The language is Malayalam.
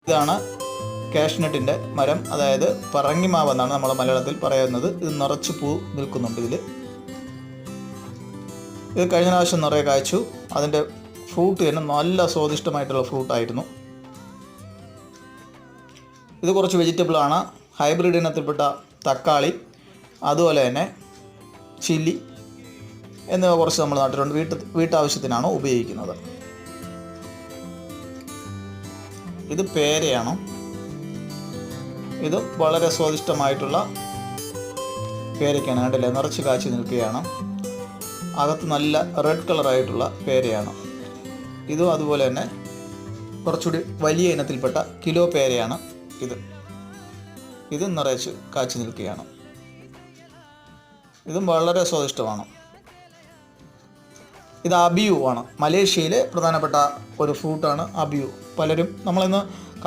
ഇതാണ് കാഷ്നട്ടിൻ്റെ മരം, അതായത് പറങ്ങിമാവ് എന്നാണ് നമ്മൾ മലയാളത്തിൽ പറയുന്നത്. ഇത് നിറച്ച് പൂ നിൽക്കുന്നുണ്ട് ഇതിൽ. ഇത് കഴിഞ്ഞ പ്രാവശ്യം നിറയെ കായ്ച്ചു. അതിൻ്റെ ഫ്രൂട്ട് തന്നെ നല്ല സ്വാദിഷ്ടമായിട്ടുള്ള ഫ്രൂട്ടായിരുന്നു. ഇത് കുറച്ച് വെജിറ്റബിളാണ്. ഹൈബ്രിഡ് ഇനത്തിൽപ്പെട്ട തക്കാളി, അതുപോലെ തന്നെ ചില്ലി എന്നിവ കുറച്ച് നമ്മൾ നട്ടിട്ടുണ്ട്. വീട്ടാവശ്യത്തിനാണ് ഉപയോഗിക്കുന്നത്. ഇത് പേരയാണ്. ഇത് വളരെ സ്വാദിഷ്ടമായിട്ടുള്ള പേരയ്ക്കാണ്. കണ്ടില്ലേ, നിറച്ച് കാച്ചി നിൽക്കുകയാണ്. അകത്ത് നല്ല റെഡ് കളറായിട്ടുള്ള പേരയാണ്. ഇതും അതുപോലെ തന്നെ കുറച്ചുകൂടി വലിയ ഇനത്തിൽപ്പെട്ട കിലോ പേരയാണ് ഇത് നിറച്ച് കാച്ചി നിൽക്കുകയാണ്. ഇതും വളരെ സ്വാദിഷ്ടമാണ്. ഇത് അബിയു ആണ്. മലേഷ്യയിലെ പ്രധാനപ്പെട്ട ഒരു ഫ്രൂട്ടാണ് അബിയു. പലരും നമ്മളിന്ന്